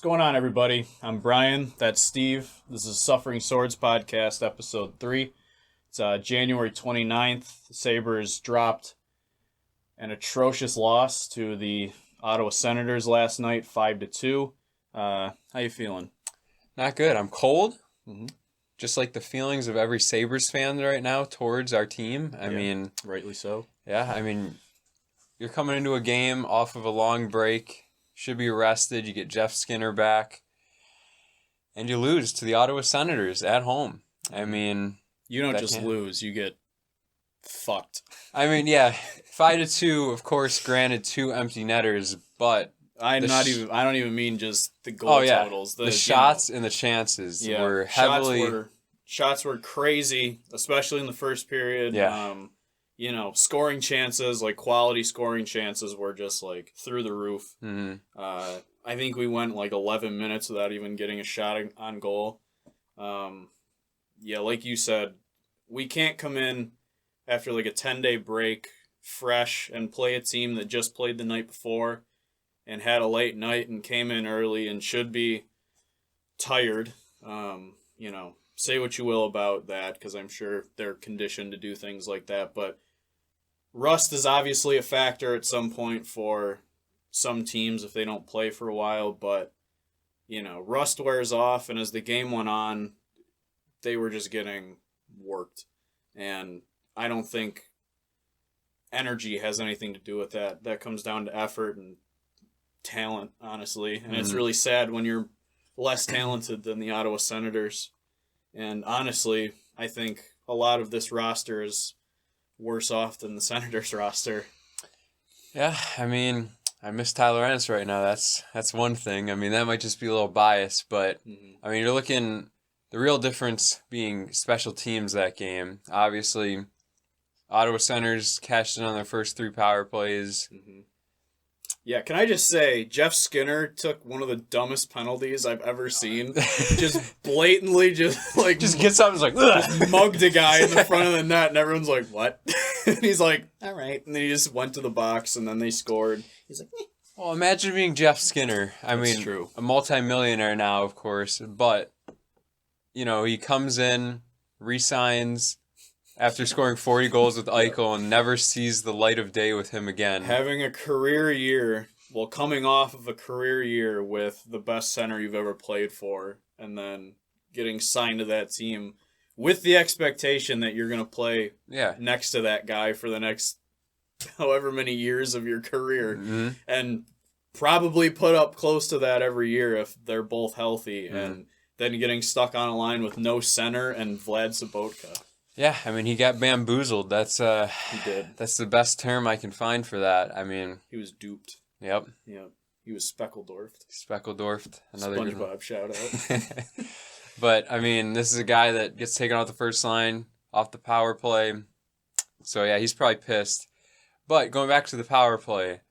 going on, everybody? I'm Brian. That's Steve. This is Suffering Swords Podcast, Episode 3. It's January 29th. The Sabres dropped an atrocious loss to the Ottawa Senators last night, 5-2. How you feeling? Not good. I'm cold. Mm-hmm. Just like the feelings of every Sabres fan right now towards our team. I mean... Rightly so. Yeah, I mean, you're coming into a game off of a long break. Should be rested. You get Jeff Skinner back. And you lose to the Ottawa Senators at home. I mean... You don't just lose. You get fucked. I mean, yeah. 5-2, of course, granted 2 empty netters, but... I don't even mean just the goal totals. The shots and the chances were heavily... Shots were crazy, especially in the first period. Yeah. Scoring chances, like quality scoring chances, were just like through the roof. Mm-hmm. I think we went like 11 minutes without even getting a shot on goal. Like you said, we can't come in after like a 10-day break fresh and play a team that just played the night before and had a late night and came in early and should be tired. Say what you will about that, because I'm sure they're conditioned to do things like that, but rust is obviously a factor at some point for some teams if they don't play for a while, but, rust wears off, and as the game went on, they were just getting worked, and I don't think energy has anything to do with that. That comes down to effort and talent, honestly, and It's really sad when you're less talented than the Ottawa Senators. And honestly, I think a lot of this roster is worse off than the Senators roster. Yeah, I mean, I miss Tyler Ennis right now. That's one thing. I mean, that might just be a little biased, but I mean, you're looking the real difference being special teams that game. Obviously, Ottawa Senators cashed in on their first 3 power plays. Mm-hmm. Yeah, can I just say, Jeff Skinner took one of the dumbest penalties I've ever seen. Just blatantly just gets up and is like, just mugged a guy in the front of the net, and everyone's like, what? And he's like, all right. And then he just went to the box, and then they scored. He's like, eh. Well, imagine being Jeff Skinner. That's true. A multimillionaire now, of course, but, he comes in, re-signs after scoring 40 goals with Eichel and never sees the light of day with him again. Having a career year, coming off of a career year with the best center you've ever played for, and then getting signed to that team with the expectation that you're going to play next to that guy for the next however many years of your career, and probably put up close to that every year if they're both healthy, and then getting stuck on a line with no center and Vlad Sobotka. Yeah, I mean, he got bamboozled. He did. That's the best term I can find for that. I mean... He was duped. Yep. He was Speckeldorfed. Another SpongeBob shout-out. But, I mean, this is a guy that gets taken off the first line, off the power play. So, yeah, he's probably pissed. But, going back to the power play,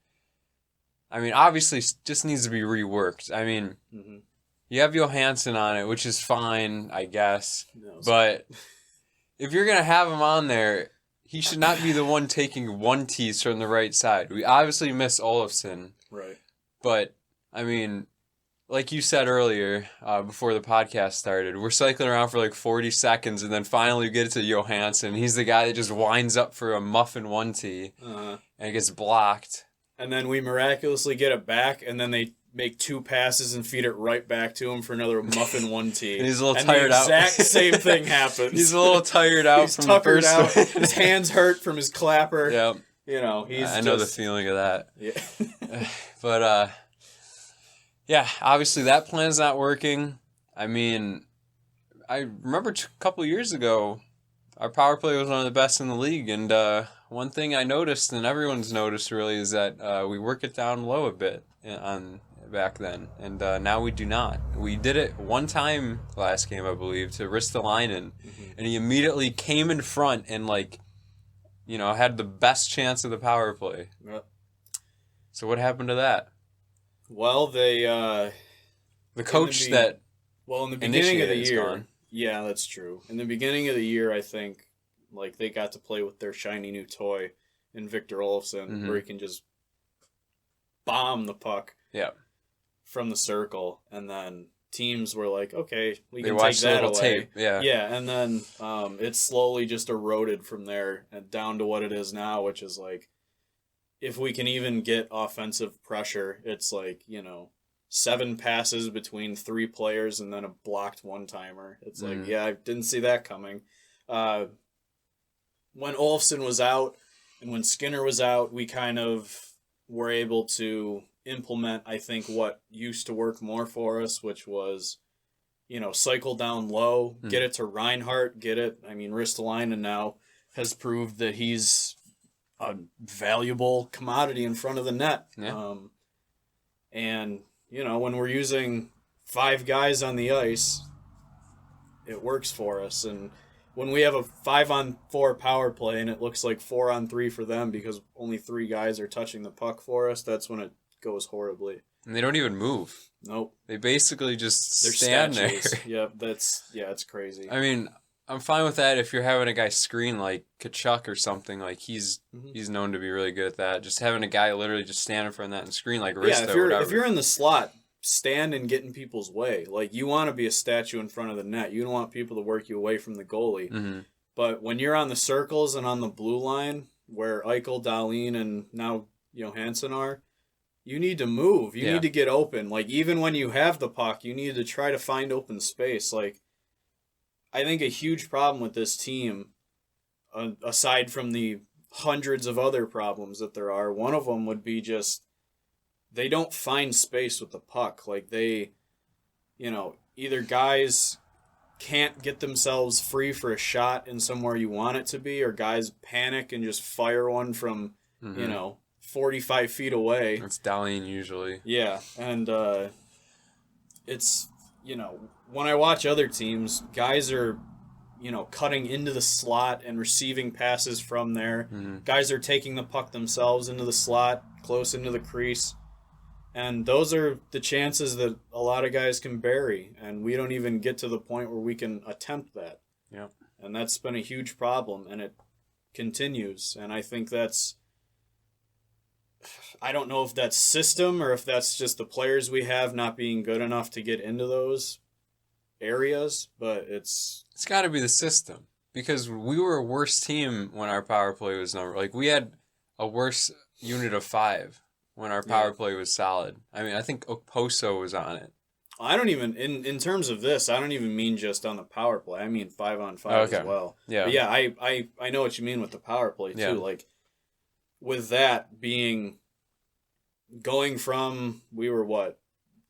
I mean, obviously, just needs to be reworked. I mean, you have Johansson on it, which is fine, I guess. No, but... If you're going to have him on there, he should not be the one taking one tease from the right side. We obviously miss Olofsson. Right. But, I mean, like you said earlier, before the podcast started, we're cycling around for like 40 seconds, and then finally we get to Johansson. He's the guy that just winds up for a muffin 1-tee, and it gets blocked. And then we miraculously get it back, and then they make 2 passes and feed it right back to him for another muffin 1-tee. And he's a little tired out. The exact same thing happens. He's a little tired out from the first out. His hands hurt from his clapper. Yep. I know the feeling of that. Yeah. But, obviously that plan's not working. I mean, I remember a couple years ago, our power play was one of the best in the league, and one thing I noticed, and everyone's noticed really, is that we work it down low a bit back then, and now we do not. We did it one time last game, I believe, to Ristolainen, and he immediately came in front and, had the best chance of the power play. Yep. So what happened to that? Well, they... the coach in the beginning of the year... Gone. Yeah, that's true. In the beginning of the year, I think, they got to play with their shiny new toy in Victor Olofsson, where he can just bomb the puck. Yeah. from the circle, and then teams were like, okay, we They can take watched the that little away. tape. Yeah. Yeah, and then it slowly just eroded from there and down to what it is now, which is like, if we can even get offensive pressure, it's like, 7 passes between 3 players and then a blocked one-timer. It's like, yeah, I didn't see that coming. When Olafson was out and when Skinner was out, we kind of were able to implement, I think, what used to work more for us, which was, cycle down low, get it to Reinhardt, Ristolainen now has proved that he's a valuable commodity in front of the net. Yeah. And, when we're using 5 guys on the ice, it works for us. And when we have a 5-on-4 power play and it looks like 4-on-3 for them because only 3 guys are touching the puck for us, that's when it goes horribly. And they don't even move. Nope. They basically just They're stand statues. there. Yep, it's crazy. I mean, I'm fine with that if you're having a guy screen like Kachuk or something. Like he's known to be really good at that. Just having a guy literally just stand in front of that and screen like Rista if you're in the slot, stand and get in people's way. Like, you want to be a statue in front of the net. You don't want people to work you away from the goalie. Mm-hmm. But when you're on the circles and on the blue line, where Eichel, Dahlin, and now Johansson are, you need to move. You need to get open. Like, even when you have the puck, you need to try to find open space. Like, I think a huge problem with this team, aside from the hundreds of other problems that there are, one of them would be just they don't find space with the puck. Like, they, either guys can't get themselves free for a shot in somewhere you want it to be, or guys panic and just fire one from, 45 feet away. It's Dahlin usually. Yeah, and it's, when I watch other teams, guys are, cutting into the slot and receiving passes from there. Mm-hmm. Guys are taking the puck themselves into the slot, close into the crease. And those are the chances that a lot of guys can bury, and we don't even get to the point where we can attempt that. Yeah. And that's been a huge problem, and it continues. And I think I don't know if that's system or if that's just the players we have not being good enough to get into those areas, but it's got to be the system, because we were a worse team when our power play was number. Like, we had a worse unit of 5 when our power play was solid. I mean, I think Okposo was on it. I don't even, in terms of this, I don't even mean just on the power play. I mean 5-on-5 as well. Yeah. But yeah, I know what you mean with the power play too. Yeah. Like, with that being, going from, we were what,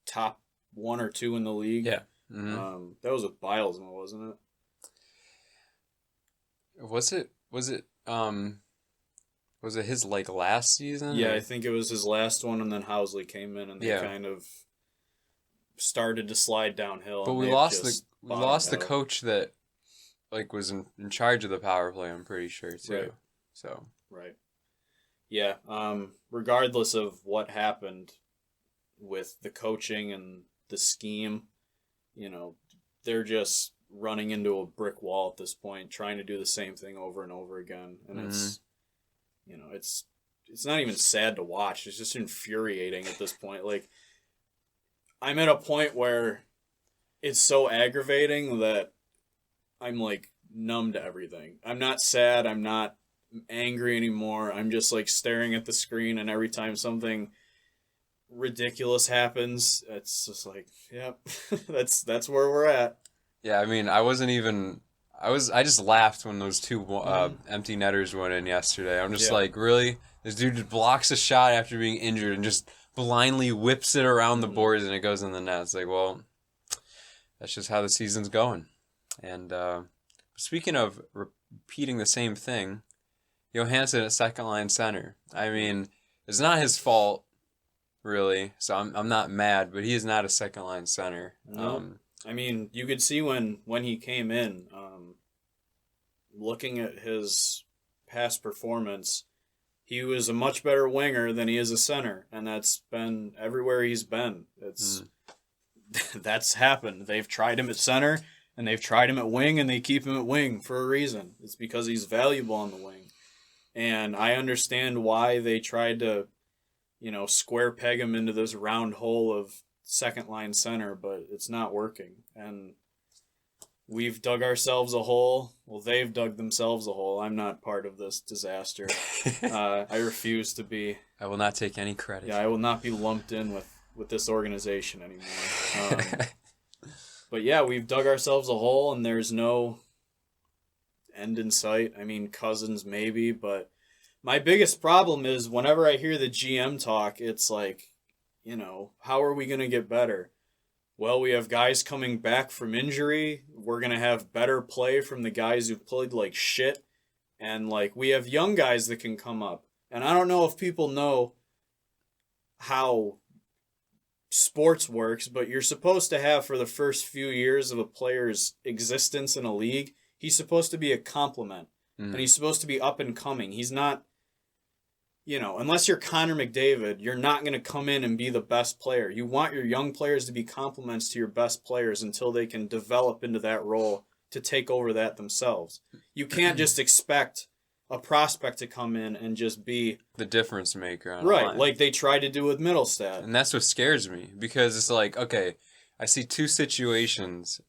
top 1 or 2 in the league? Yeah. Mm-hmm. That was with Bilesman, wasn't it? Was it his last season? Yeah, I think it was his last one, and then Housley came in, and they kind of started to slide downhill. But we lost the coach that was in charge of the power play, I'm pretty sure too. Right. So right. Yeah. Regardless of what happened with the coaching and the scheme, they're just running into a brick wall at this point, trying to do the same thing over and over again, and it's not even sad to watch. It's just infuriating at this point. Like, I'm at a point where it's so aggravating that I'm like numb to everything. I'm not sad. I'm not angry anymore. I'm just like staring at the screen, and every time something ridiculous happens, it's just like, yep, that's where we're at. Yeah, I mean, I just laughed when those 2 empty netters went in yesterday. I'm just like, really? This dude just blocks a shot after being injured and just blindly whips it around the boards and it goes in the net. It's like, well, that's just how the season's going. And speaking of repeating the same thing, Johansson at second line center. I mean, it's not his fault, really, so I'm not mad, but he is not a second line center. No. I mean, you could see when he came in, looking at his past performance, he was a much better winger than he is a center, and that's been everywhere he's been. That's happened. They've tried him at center, and they've tried him at wing, and they keep him at wing for a reason. It's because he's valuable on the wing. And I understand why they tried to, square peg him into this round hole of second line center, but it's not working. And we've dug ourselves a hole. Well, they've dug themselves a hole. I'm not part of this disaster. I refuse to be. I will not take any credit. Yeah, I will not be lumped in with this organization anymore. But yeah, we've dug ourselves a hole, and there's no end in sight. I mean, Cousins maybe, but my biggest problem is whenever I hear the GM talk, it's like, how are we going to get better? Well, we have guys coming back from injury. We're going to have better play from the guys who played like shit. And like we have young guys that can come up. And I don't know if people know how sports works, but you're supposed to have for the first few years of a player's existence in a league, he's supposed to be a compliment. And he's supposed to be up and coming. He's not, unless you're Connor McDavid, you're not going to come in and be the best player. You want your young players to be compliments to your best players until they can develop into that role to take over that themselves. You can't just expect a prospect to come in and just be the difference maker on right, line. like they tried to do with Middlestat. And that's what scares me, because it's like, okay, I see two situations.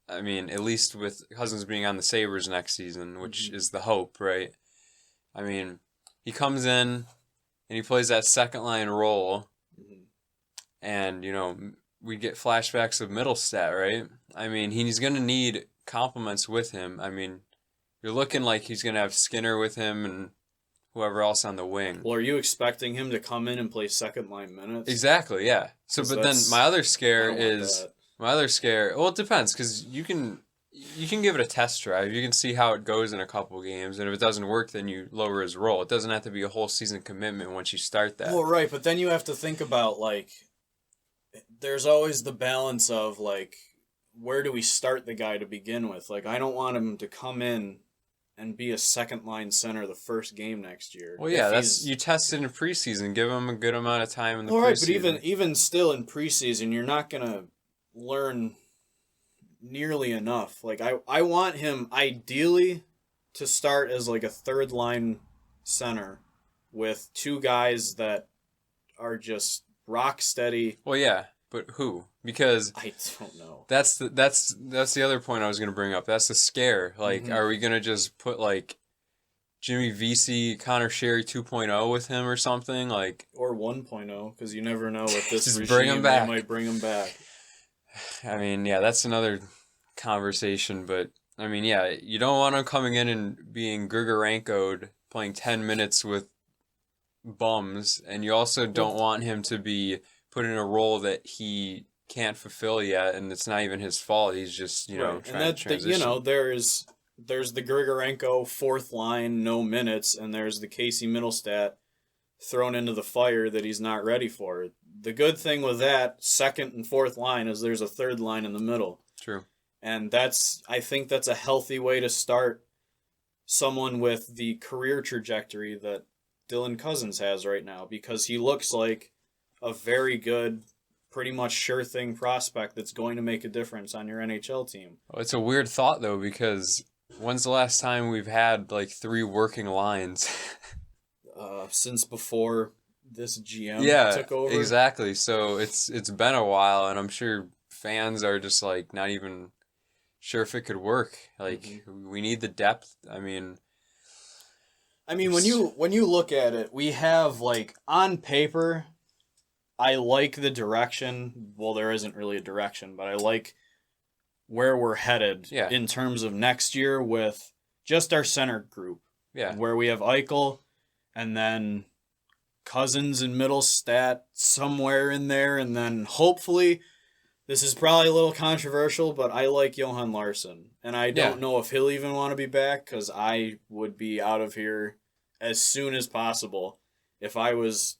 I mean, at least with Cousins being on the Sabres next season, which is the hope, right? I mean, he comes in and he plays that second line role, and we get flashbacks of Middlestat, right? I mean, he's going to need compliments with him. I mean, you're looking like he's going to have Skinner with him and whoever else on the wing. Well, are you expecting him to come in and play second line minutes? Exactly, yeah. So, but then my other scare is well, it depends, because you can give it a test drive. You can see how it goes in a couple games, and if it doesn't work, then you lower his role. It doesn't have to be a whole season commitment once you start that. Well, right, but then you have to think about like, there's always the balance of like, where do we start the guy to begin with? Like, I don't want him to come in and be a second line center the first game next year. Well, yeah, you test it in preseason. Give him a good amount of time in the preseason. Right, but even still in preseason, you're not gonna learn nearly enough. Like I want him ideally to start as like a third line center with two guys that are just rock steady. Well, yeah, but who? Because I don't know. That's the other point I was going to bring up. That's the scare. Like, are we going to just put like Jimmy Vesey, Connor Sherry 2.0 with him or something, like, or 1.0, because you never know with this just regime, bring him back. They might bring him back. I mean, yeah, that's another conversation, but I mean, yeah, you don't want him coming in and being Grigorenko'd, playing 10 minutes with bums, and you also don't want him to be put in a role that he can't fulfill yet, and it's not even his fault. He's just, trying to transition. There's the Grigorenko fourth line, no minutes, and there's the Casey Middlestat thrown into the fire that he's not ready for. The good thing with that second and fourth line is there's a third line in the middle. True. And I think that's a healthy way to start someone with the career trajectory that Dylan Cousins has right now, because he looks like a very good, pretty much sure thing prospect that's going to make a difference on your NHL team. Well, it's a weird thought, though, because when's the last time we've had like 3 working lines? Since before this GM took over. Yeah, exactly. So it's been a while, and I'm sure fans are just like not even sure if it could work. Like, we need the depth. I mean, when you look at it, we have, like, on paper, I like the direction. Well, there isn't really a direction, but I like where we're headed in terms of next year with just our center group. Yeah. Where we have Eichel and then Cousins and Middlestat somewhere in there, and then hopefully, this is probably a little controversial, but I like Johan Larsson. And I don't know if he'll even want to be back, because I would be out of here as soon as possible if I was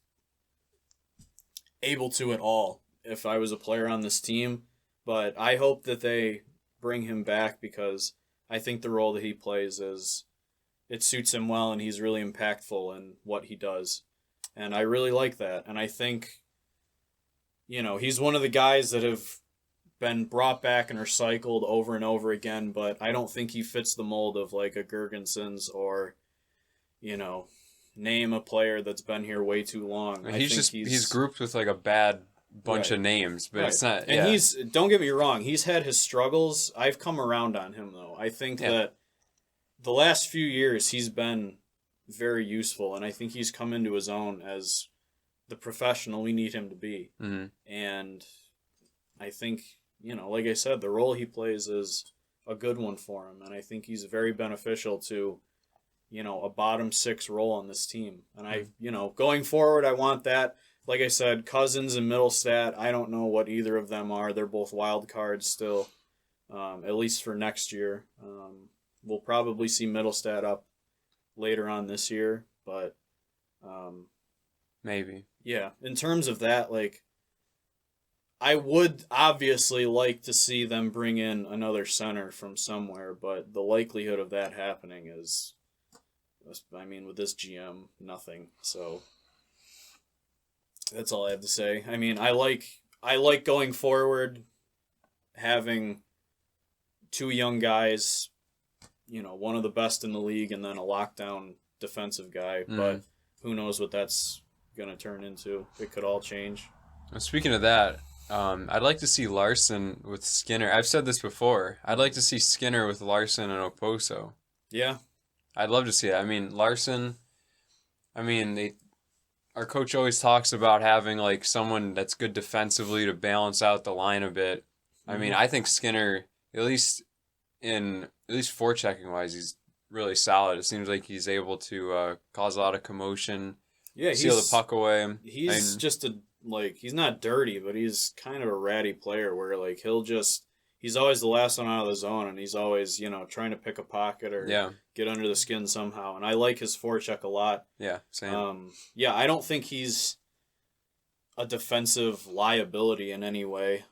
able to at all, if I was a player on this team. But I hope that they bring him back, because I think the role that he plays it suits him well, and he's really impactful in what he does. And I really like that. And I think, he's one of the guys that have been brought back and recycled over and over again, but I don't think he fits the mold of like a Gergensons or, name a player that's been here way too long. He's grouped with like a bad bunch of names, but it's not. And don't get me wrong, he's had his struggles. I've come around on him though. I think that the last few years he's been very useful, and I think he's come into his own as the professional we need him to be. Mm-hmm. And I think, like I said, the role he plays is a good one for him, and I think he's very beneficial to, a bottom six role on this team. And going forward, I want that. Like I said, Cousins and Middlestat, I don't know what either of them are. They're both wild cards still, at least for next year. We'll probably see Middlestat up later on this year, but maybe. Yeah, in terms of that, I would obviously like to see them bring in another center from somewhere, but the likelihood of that happening is, with this GM, nothing. So that's all I have to say. I like going forward, having two young guys, one of the best in the league, and then a lockdown defensive guy. But who knows what that's going to turn into? It could all change. Speaking of that, I'd like to see Larson with Skinner. I've said this before. I'd like to see Skinner with Larson and Oposo. Yeah. I'd love to see it. Larson, our coach always talks about having someone that's good defensively to balance out the line a bit. Mm-hmm. I think Skinner, at least forechecking wise, he's really solid. It seems like he's able to cause a lot of commotion, seal the puck away. He's he's not dirty, but he's kind of a ratty player where he's always the last one out of the zone, and he's always, trying to pick a pocket or get under the skin somehow. And I like his forecheck a lot. Yeah, same. I don't think he's a defensive liability in any way.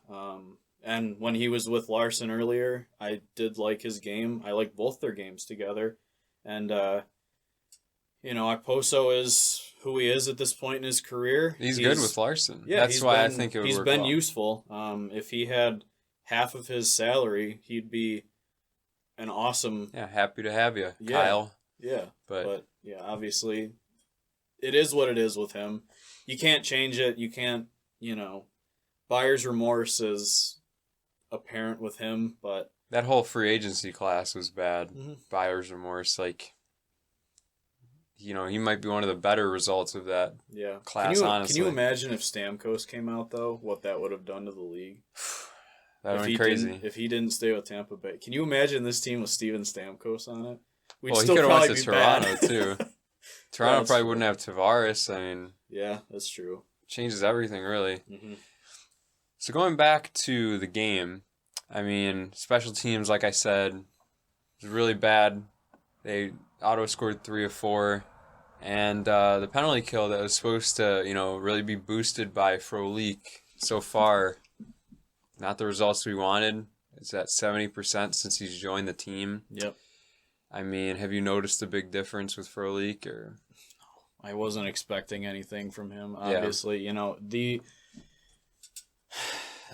And when he was with Larson earlier, I did like his game. I like both their games together. And, Okposo is who he is at this point in his career. He's good with Larson. Yeah, that's why I think it would work. He's been well. useful. If he had half of his salary, he'd be an awesome. Yeah, happy to have you, Kyle. Yeah, but obviously, it is what it is with him. You can't change it. You can't. Buyer's remorse is apparent with him, but that whole free agency class was bad. Mm-hmm. Buyer's remorse, he might be one of the better results of that class, honestly. Can you imagine if Stamkos came out, though, what that would have done to the league? That would be crazy. If he didn't stay with Tampa Bay. Can you imagine this team with Steven Stamkos on it? He could have went to Toronto, too. Toronto probably wouldn't have Tavares. Yeah, that's true. Changes everything, really. Mm-hmm. So going back to the game, special teams, like I said, was really bad. They auto-scored 3 of 4. And the penalty kill that was supposed to, really be boosted by Frolik so far, not the results we wanted. It's at 70% since he's joined the team. Yep. Have you noticed a big difference with Frolik? Or I wasn't expecting anything from him, obviously.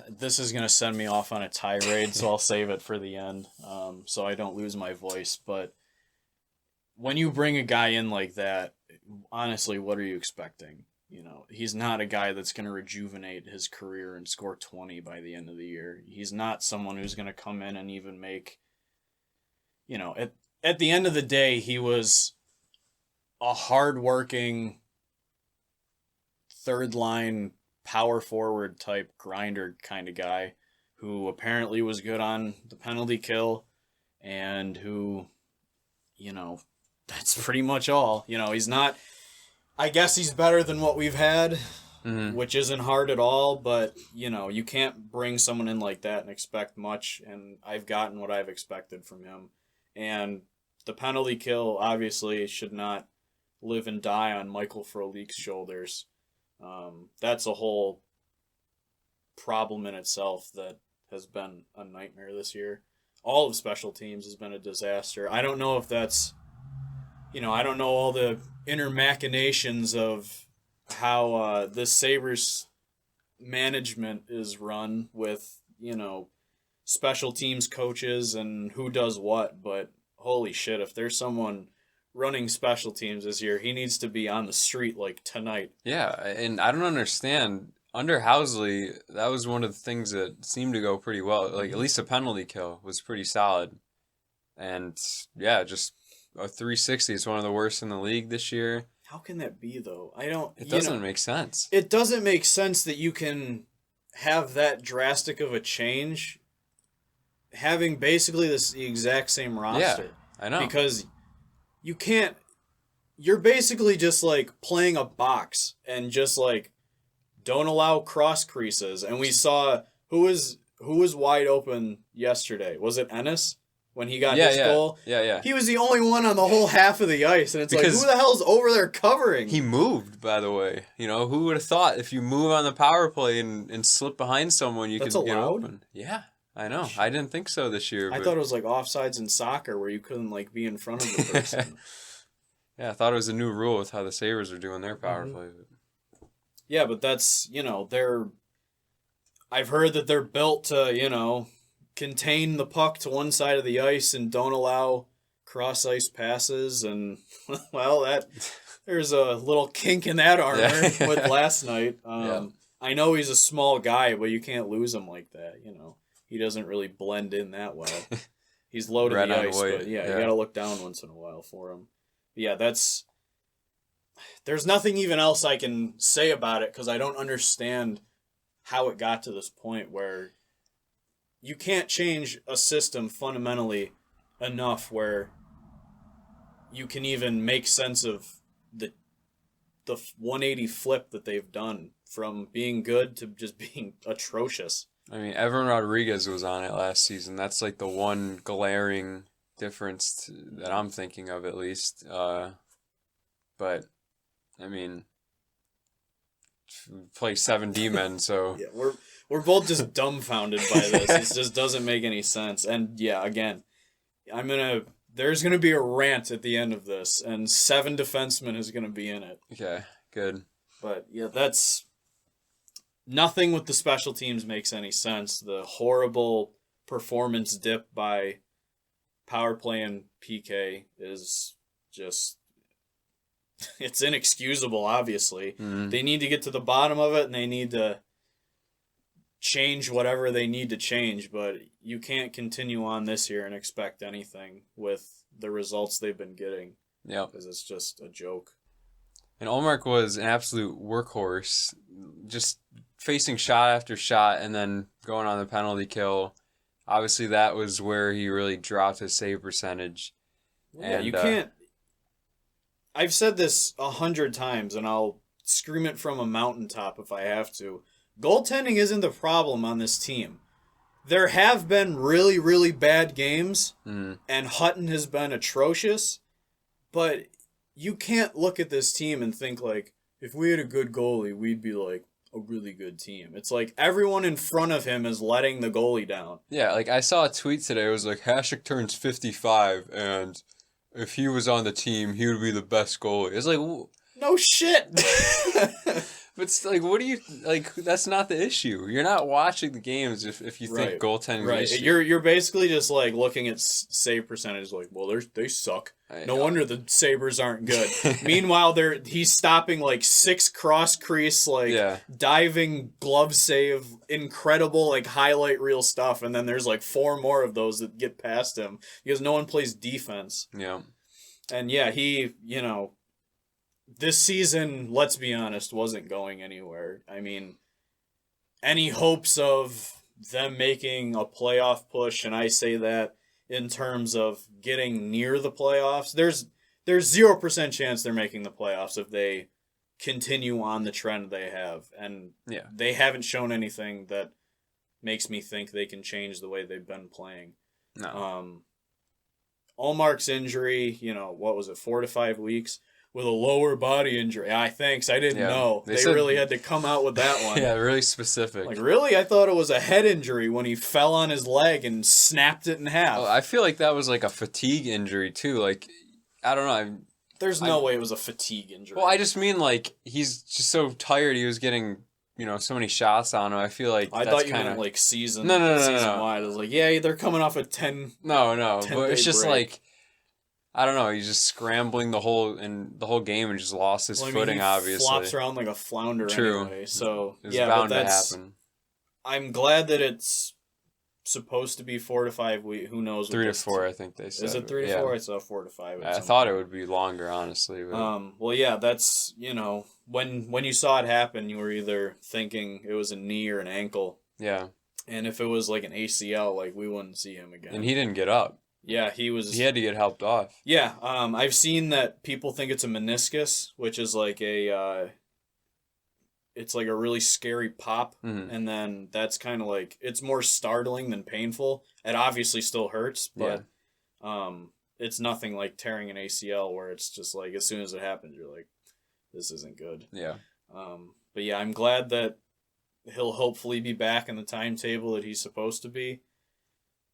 This is going to send me off on a tirade, so I'll save it for the end so I don't lose my voice. But when you bring a guy in like that, honestly, what are you expecting? He's not a guy that's going to rejuvenate his career and score 20 by the end of the year. He's not someone who's going to come in and even make, at the end of the day, he was a hardworking third line power forward type grinder kind of guy who apparently was good on the penalty kill and who, that's pretty much all. He's not, I guess he's better than what we've had, which isn't hard at all, but, you can't bring someone in like that and expect much, and I've gotten what I've expected from him. And the penalty kill obviously should not live and die on Michael Frolik's shoulders. That's a whole problem in itself that has been a nightmare this year. All of special teams has been a disaster. I don't know if that's, I don't know all the inner machinations of how the Sabres management is run with, special teams coaches and who does what, but holy shit, if there's someone running special teams this year, he needs to be on the street tonight. Yeah, and I don't understand. under Housley, that was one of the things that seemed to go pretty well. Like, at least a penalty kill was pretty solid. And, yeah, just a 360 is one of the worst in the league this year. How can that be, though? I don't... It doesn't make sense. It doesn't make sense that you can have that drastic of a change having basically the exact same roster. Yeah, I know. Because you can't... You're basically just, like, playing a box and just, like, don't allow cross creases. And we saw... Who was wide open yesterday? Was it Ennis? When he got his goal? Yeah. He was the only one on the whole half of the ice. And it's because like, who the hell's over there covering? He moved, by the way. You know, who would have thought if you move on the power play and slip behind someone, you could get open? Yeah, I know. I didn't think so this year. I thought it was like offsides in soccer where you couldn't like be in front of the person. Yeah, I thought it was a new rule with how the Sabres are doing their power play. Yeah, but that's, you know, I've heard that they're built to, you know, contain the puck to one side of the ice and don't allow cross ice passes, and well, there's a little kink in that armor with last night. I know he's a small guy, but you can't lose him like that. You know, he doesn't really blend in that well. He's low to the ice, but you gotta look down once in a while for him. But yeah, there's nothing even else I can say about it because I don't understand how it got to this point where you can't change a system fundamentally enough where you can even make sense of the 180 flip that they've done from being good to just being atrocious. I mean, Evan Rodriguez was on it last season. That's like the one glaring difference that I'm thinking of, at least. But, I mean, play 7 D-men, so... Yeah, we're both just dumbfounded by this. It just doesn't make any sense. And yeah, again, there's gonna be a rant at the end of this, and 7 defensemen is gonna be in it. Okay, good. But yeah, that's nothing with the special teams makes any sense. The horrible performance dip by power play and PK is just... It's inexcusable, obviously. Mm-hmm. They need to get to the bottom of it, and they need to change whatever they need to change, but you can't continue on this year and expect anything with the results they've been getting. Yeah. Because it's just a joke. And Ullmark was an absolute workhorse, just facing shot after shot and then going on the penalty kill. Obviously, that was where he really dropped his save percentage. Yeah, you can't... I've said this 100 times, and I'll scream it from a mountaintop if I have to. Goaltending isn't the problem on this team. There have been really, really bad games, and Hutton has been atrocious, but you can't look at this team and think, like, if we had a good goalie, we'd be, like, a really good team. It's like everyone in front of him is letting the goalie down. Yeah, like, I saw a tweet today. It was like, Hasek turns 55, and if he was on the team, he would be the best goalie. It's like... No shit! But it's like, what do you like? That's not the issue. You're not watching the games if you think goaltending is the issue. You're basically just like looking at save percentage, like, well, they suck. No wonder the Sabres aren't good. Meanwhile, he's stopping like 6 cross crease, diving glove save, incredible like highlight reel stuff, and then there's like 4 more of those that get past him because no one plays defense. Yeah, and yeah, he this season, let's be honest, wasn't going anywhere. I mean, any hopes of them making a playoff push, and I say that in terms of getting near the playoffs, there's 0% chance they're making the playoffs if they continue on the trend they have. And they haven't shown anything that makes me think they can change the way they've been playing. No. Ullmark's injury, what was it, 4 to 5 weeks? With a lower body injury. Thanks. I didn't know. They really had to come out with that one. Yeah, really specific. Like, really? I thought it was a head injury when he fell on his leg and snapped it in half. Oh, I feel like that was like a fatigue injury, too. Like, I don't know. There's no way it was a fatigue injury. Well, I just mean, like, he's just so tired he was getting, so many shots on him. I feel like I that's thought you kinda... meant, like, season No. wide. I was like, yeah, they're coming off a 10... No, but it's just, break. like... I don't know. He's just scrambling the whole game and just lost his footing. He obviously, flops around like a flounder. True. Anyway, so it's yeah, bound but to happen. I'm glad that it's supposed to be 4 to 5 weeks. Who knows? 3 to 4, I think they said. Is it 3 to 4? I saw 4 to 5. I thought it would be longer, honestly. But... Well, yeah, that's when you saw it happen, you were either thinking it was a knee or an ankle. Yeah. And if it was like an ACL, like we wouldn't see him again. And he didn't get up. Yeah, he had to get helped off. Yeah, I've seen that people think it's a meniscus, which is like it's like a really scary pop, and then that's kind of like, it's more startling than painful. It obviously still hurts, but it's nothing like tearing an ACL where it's just like as soon as it happens, you're like, this isn't good. Yeah. But yeah, I'm glad that he'll hopefully be back in the timetable that he's supposed to be.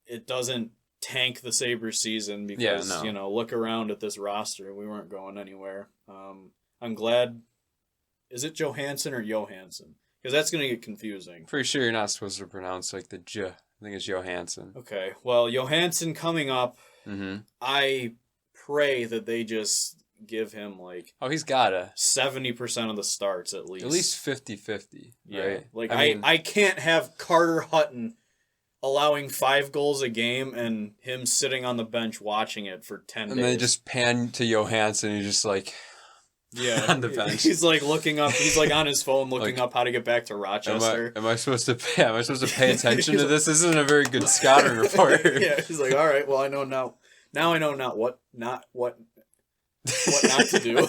It doesn't tank the Sabres season because, look around at this roster. We weren't going anywhere. I'm glad. Is it Johansson or Johansson? Because that's going to get confusing. Pretty sure you're not supposed to pronounce like the J. I think it's Johansson. Okay. Well, Johansson coming up, I pray that they just give him like... Oh, he's got to. 70% of the starts at least. At least 50-50, right? Like, I can't have Carter Hutton allowing 5 goals a game and him sitting on the bench watching it for 10 days. And they just pan to Johansson and he's just like... Yeah, on the bench. He's like looking up. He's like on his phone looking up how to get back to Rochester. Am I supposed to pay attention to this? This isn't a very good scouting report. Yeah, he's like, all right, well, I know now. Now I know what not to do.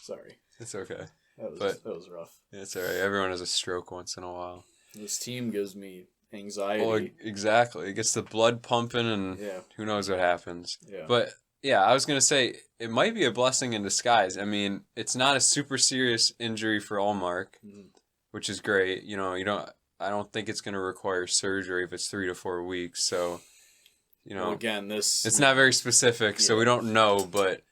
Sorry. It's okay. That was rough. It's all right. Everyone has a stroke once in a while. This team gives me anxiety. Well, exactly. It gets the blood pumping, and who knows what happens. Yeah. But yeah, I was gonna say it might be a blessing in disguise. I mean, it's not a super serious injury for Ullmark, which is great. I don't think it's gonna require surgery if it's 3 to 4 weeks. So, well, again, it's not very specific, so we don't know. But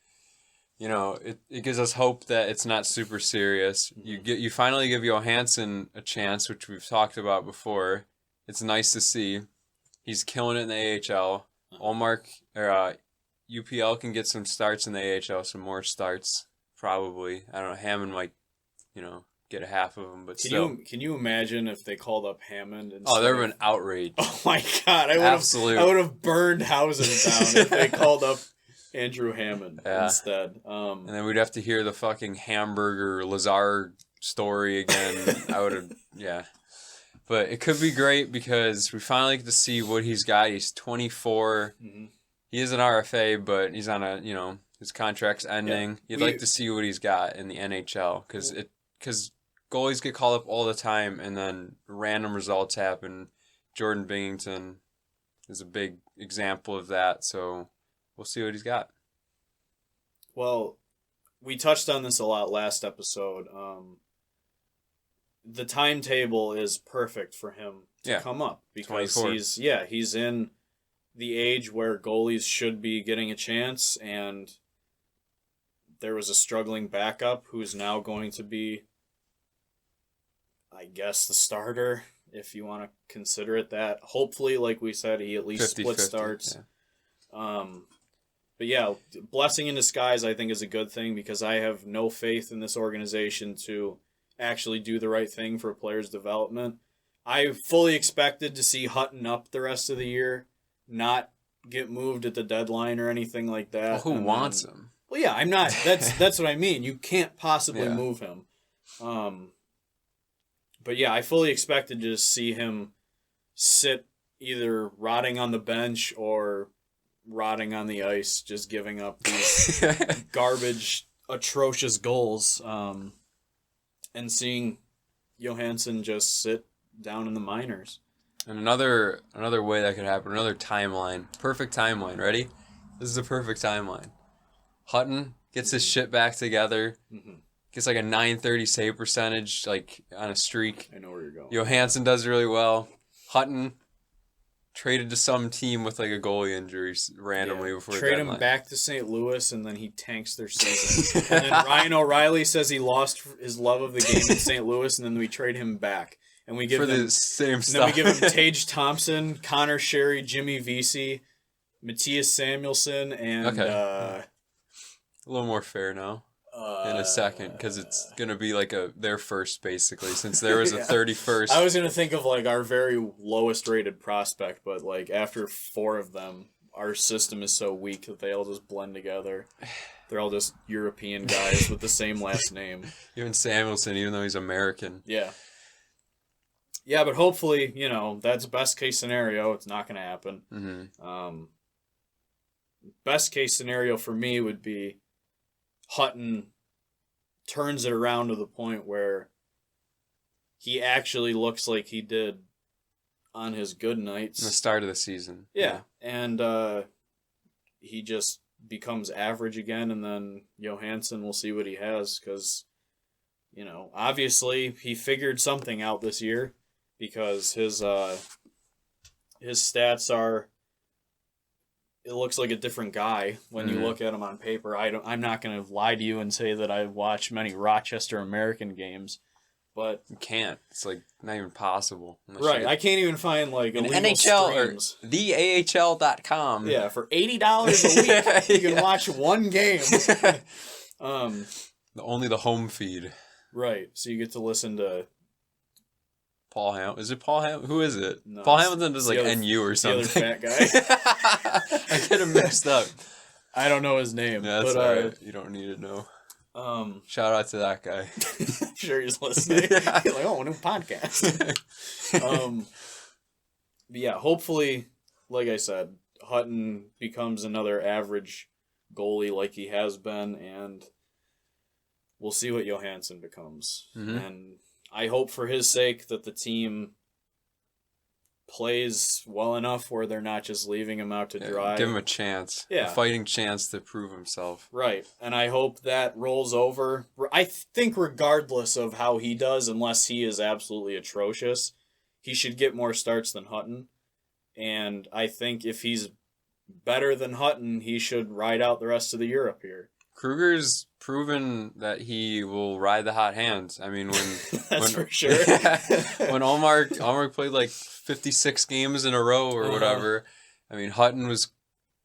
it gives us hope that it's not super serious. You finally give Johansson a chance, which we've talked about before. It's nice to see. He's killing it in the AHL. Ullmark UPL can get some starts in the AHL, some more starts, probably. I don't know, Hammond might, get a half of them, but Can you imagine if they called up Hammond? Oh, there would have been outrage. Oh my God, I would have burned houses down if they called up Andrew Hammond instead. And then we'd have to hear the fucking Hamburger Lazar story again. I would have, But it could be great because we finally get to see what he's got. He's 24. He is an RFA, but he's on his contract's ending. You'd like to see what he's got in the NHL because goalies get called up all the time and then random results happen. Jordan Binghamton is a big example of that, so we'll see what he's got. Well, we touched on this a lot last episode. The timetable is perfect for him to come up because 24. He's in the age where goalies should be getting a chance, and there was a struggling backup who's now going to be, I guess, the starter, if you want to consider it that. Hopefully, like we said, he at least split starts. But yeah, blessing in disguise, I think, is a good thing because I have no faith in this organization to actually do the right thing for players' development. I fully expected to see Hutton up the rest of the year, not get moved at the deadline or anything like that. Well, who wants him? Well, yeah, I'm not. That's what I mean. You can't possibly move him. But yeah, I fully expected to see him sit either rotting on the bench or rotting on the ice, just giving up these garbage, atrocious goals, and seeing Johansson just sit down in the minors. And another way that could happen, another timeline. Perfect timeline. Ready? This is a perfect timeline. Hutton gets his shit back together. Gets like a .930 save percentage, like on a streak. I know where you're going. Johansson does really well. Hutton traded to some team with like a goalie injury randomly before the deadline. Trade him back to St. Louis, and then he tanks their season. And then Ryan O'Reilly says he lost his love of the game in St. Louis, and then we trade him back. And we give the same stuff. Then we give him Tage Thompson, Connor Sherry, Jimmy Vesey, Matthias Samuelsson and Okay. A little more fair now in a second, because it's going to be like their first, basically, since there was a yeah. 31st. I was going to think of like our very lowest rated prospect, but like after 4 of them, our system is so weak that they all just blend together. They're all just European guys with the same last name. Even Samuelson, even though he's American. Yeah. Yeah, but hopefully, that's best case scenario. It's not going to happen. Mm-hmm. Best case scenario for me would be Hutton turns it around to the point where he actually looks like he did on his good nights. In the start of the season. Yeah. And he just becomes average again, and then Johansson will see what he has, because, obviously he figured something out this year, because his stats are, it looks like a different guy when you look at him on paper. I'm not going to lie to you and say that I've watched many Rochester American games, but you can't. It's like not even possible. Right, I can't even find like illegal NHL streams. Or theAHL.com. Yeah, for $80 a week, you can watch one game. Only the home feed. Right, so you get to listen to Paul Ham. Is it Paul Ham? Who is it? No, Paul Hamilton does like NU or something. The other fat guy. I get him mixed up. I don't know his name. Yeah, that's but, all right. You don't need to know. Shout out to that guy. I'm sure he's listening. Yeah. He's like, oh, a new podcast. But yeah, hopefully, like I said, Hutton becomes another average goalie like he has been, and we'll see what Johansson becomes. Mm-hmm. And I hope for his sake that the team plays well enough where they're not just leaving him out to dry. Give him a chance. Yeah. A fighting chance to prove himself. Right. And I hope that rolls over. I think regardless of how he does, unless he is absolutely atrocious, he should get more starts than Hutton. And I think if he's better than Hutton, he should ride out the rest of the year up here. Kruger's proven that he will ride the hot hands. I mean, That's for sure. When Allmark played like 56 games in a row or whatever, I mean, Hutton was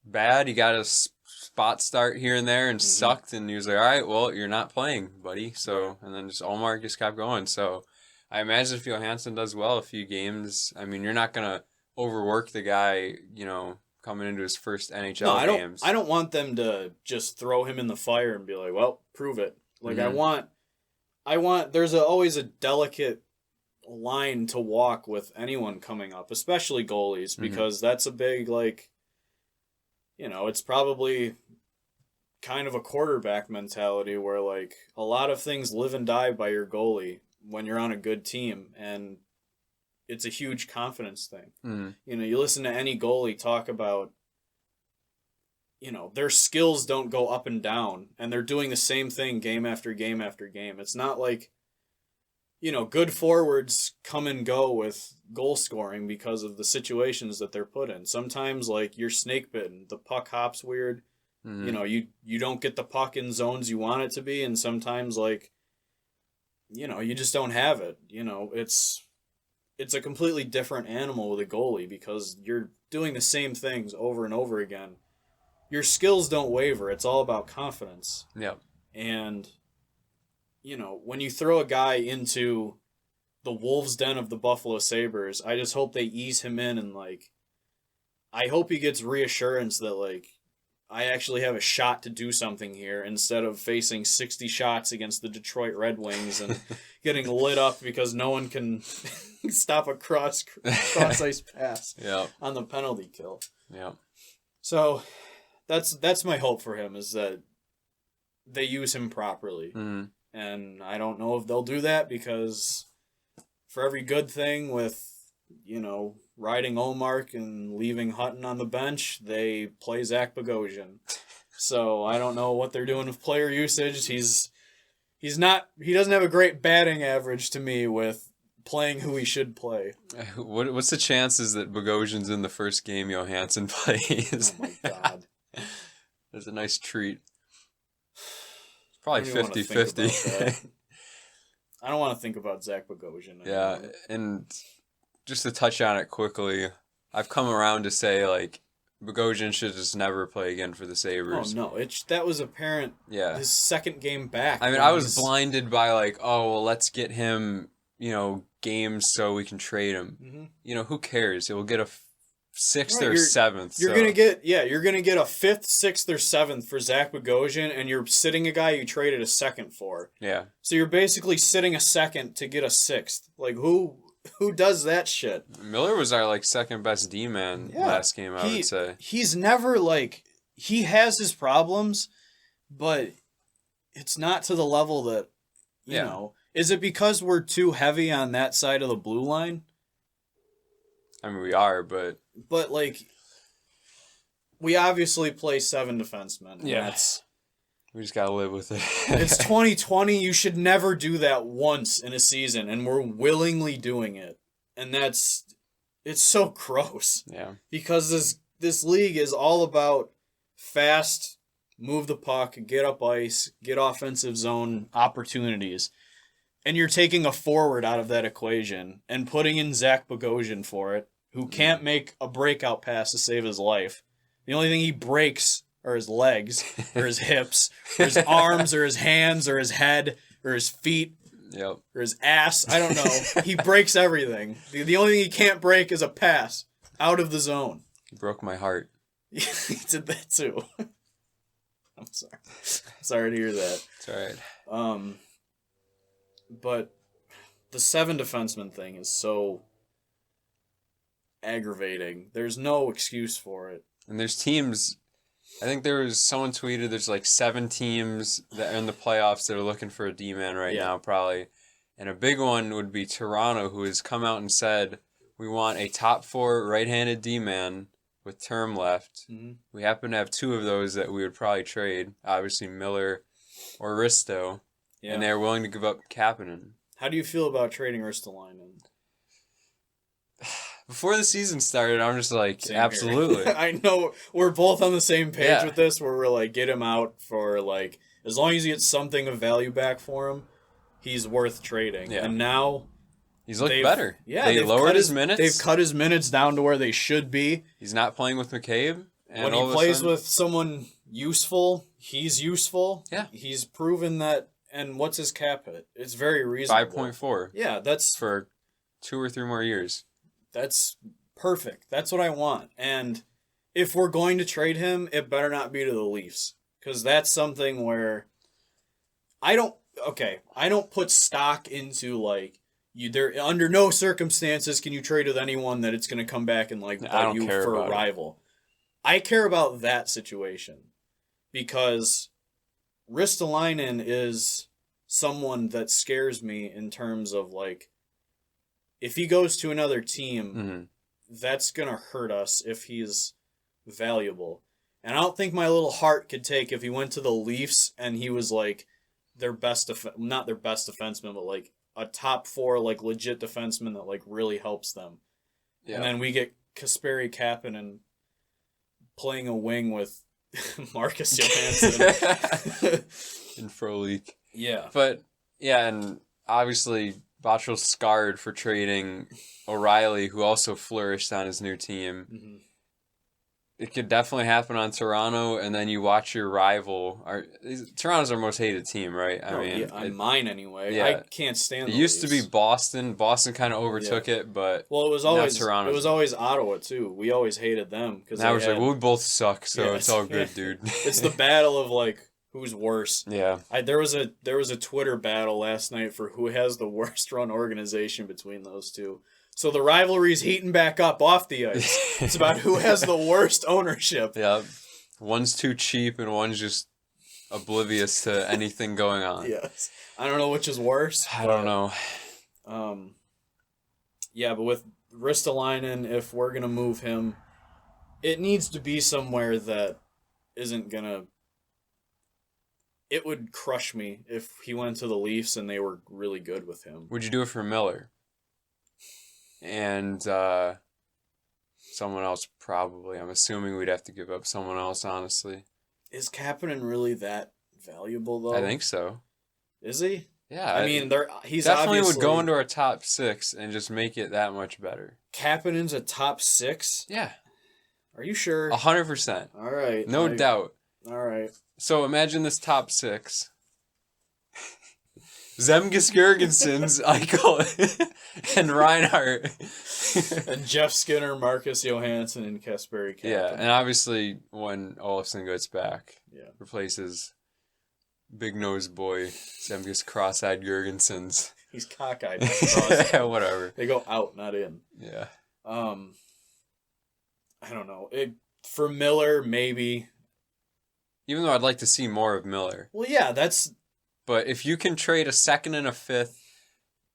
bad. He got a spot start here and there and sucked, and he was like, all right, well, you're not playing, buddy. So, and then just Allmark just kept going. So I imagine if Johansson does well a few games, I mean, you're not going to overwork the guy, coming into his first NHL games. I don't want them to just throw him in the fire and be like, well, prove it. Like, I want, there's always a delicate line to walk with anyone coming up, especially goalies, because that's a big, like, it's probably kind of a quarterback mentality where, like, a lot of things live and die by your goalie when you're on a good team, and it's a huge confidence thing. You listen to any goalie talk about, their skills don't go up and down, and they're doing the same thing game after game after game. It's not like, good forwards come and go with goal scoring because of the situations that they're put in. Sometimes, like, you're snake bitten, the puck hops weird. You don't get the puck in zones you want it to be, and sometimes, like, you just don't have it. It's a completely different animal with a goalie because you're doing the same things over and over again. Your skills don't waver. It's all about confidence. Yep. And, when you throw a guy into the wolves' den of the Buffalo Sabres, I just hope they ease him in and, like, I hope he gets reassurance that, like, I actually have a shot to do something here instead of facing 60 shots against the Detroit Red Wings and getting lit up because no one can stop a cross ice pass on the penalty kill. Yeah. So that's my hope for him, is that they use him properly. And I don't know if they'll do that, because for every good thing with, riding Olmark and leaving Hutton on the bench, they play Zach Bogosian. So I don't know what they're doing with player usage. He doesn't have a great batting average to me with playing who he should play. What's the chances that Bogosian's in the first game Johansson plays? Oh my God. That's a nice treat. It's probably 50-50. I don't want to think about Zach Bogosian anymore. Yeah, and just to touch on it quickly, I've come around to say, like, Bogosian should just never play again for the Oh Sabres. no, that was apparent. Yeah. His second game back. I mean, I was blinded by like, oh well, let's get him, games so we can trade him. Mm-hmm. Who cares? He'll get a sixth Right, or seventh. You're gonna get a fifth, sixth, or seventh for Zach Bogosian, and you're sitting a guy you traded a second for. Yeah. So you're basically sitting a second to get a sixth. Like who does that shit? Miller was our second best D-man last game, I would say. He's never he has his problems, but it's not to the level that you know. Is it because we're too heavy on that side of the blue line? I mean, we are, but we obviously play 7 defensemen. Yeah. We just gotta live with it. It's 2020. You should never do that once in a season, and we're willingly doing it. And it's so gross. Yeah. Because this league is all about fast, move the puck, get up ice, get offensive zone opportunities. And you're taking a forward out of that equation and putting in Zach Bogosian for it, who can't make a breakout pass to save his life. The only thing he breaks are his legs, or his hips, or his arms, or his hands, or his head, or his feet, or his ass. I don't know. He breaks everything. The only thing he can't break is a pass out of the zone. He broke my heart. He did that too. I'm sorry. Sorry to hear that. It's all right. But the 7 defenseman thing is so aggravating. There's no excuse for it. And there's teams, I think someone tweeted there's 7 teams that are in the playoffs that are looking for a D-man right now, probably. And a big one would be Toronto, who has come out and said, we want a top 4 right-handed D-man with term left. Mm-hmm. We happen to have 2 of those that we would probably trade. Obviously, Miller or Risto. Yeah. And they're willing to give up Kapanen. How do you feel about trading Ristolainen? Before the season started, I'm just absolutely. I know we're both on the same page with this, where we're get him out for as long as he gets something of value back for him, he's worth trading. Yeah. And now he's looked better. Yeah, they lowered his minutes. They've cut his minutes down to where they should be. He's not playing with McCabe. And when he plays with someone useful, he's useful. Yeah, he's proven that. And what's his cap hit? It's very reasonable. 5.4. Yeah, that's for 2 or 3 more years. That's perfect. That's what I want. And if we're going to trade him, it better not be to the Leafs, because that's something where I don't put stock into there under no circumstances can you trade with anyone that it's going to come back and bite you for a rival. I care about that situation because Ristolainen is someone that scares me in terms of if he goes to another team, that's going to hurt us if he's valuable. And I don't think my little heart could take if he went to the Leafs and he was their best, not their best defenseman, but a top 4 legit defenseman that really helps them. Yeah. And then we get Kasperi Kapanen playing a wing with Marcus Johansson and Frolik. Yeah. But yeah, and obviously Bottrell's scarred for trading O'Reilly, who also flourished on his new team. Mm-hmm. It could definitely happen on Toronto, and then you watch your rival. Toronto's our most hated team, right? Mine anyway. Yeah. I can't stand it. It used to be Boston. Boston kind of overtook it, but it was always Toronto. It was always Ottawa too. We always hated them because now we're we both suck, so it's all good, dude. It's the battle of who's worse. Yeah. There was a Twitter battle last night for who has the worst run organization between those two. So the rivalry's heating back up off the ice. It's about who has the worst ownership. Yeah. One's too cheap and one's just oblivious to anything going on. Yes. I don't know which is worse. I don't know. Yeah, but with Ristolainen, if we're going to move him, it needs to be somewhere that isn't going to... It would crush me if he went to the Leafs and they were really good with him. Would you do it for Miller? And someone else probably. I'm assuming we'd have to give up someone else, honestly. Is Kapanen really that valuable, though? I think so. Is he? Yeah. I mean, he's definitely would go into our top 6 and just make it that much better. Kapanen's a top 6? Yeah. Are you sure? 100%. All right. No doubt. All right. So imagine this top 6. Zemgus Girgensons, Eichel, and Reinhardt. And Jeff Skinner, Marcus Johansson, and Kasperi Kapanen. Yeah, and obviously when Olofsson gets back, replaces big nose boy Zemgus cross-eyed Girgensons. He's cockeyed. Not Whatever. They go out, not in. Yeah. I don't know. For Miller, maybe. Even though I'd like to see more of Miller. Well, yeah, that's... But if you can trade a second and a fifth,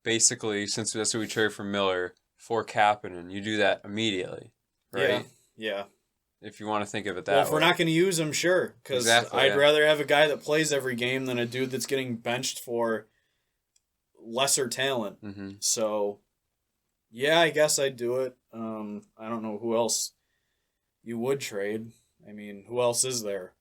basically, since that's what we traded for Miller, for Kapanen, you do that immediately, right? Yeah. If you want to think of it that way. way. Well, if we're not going to use him, sure. Because I'd rather have a guy that plays every game than a dude that's getting benched for lesser talent. Mm-hmm. So, yeah, I guess I'd do it. I don't know who else you would trade. I mean, who else is there?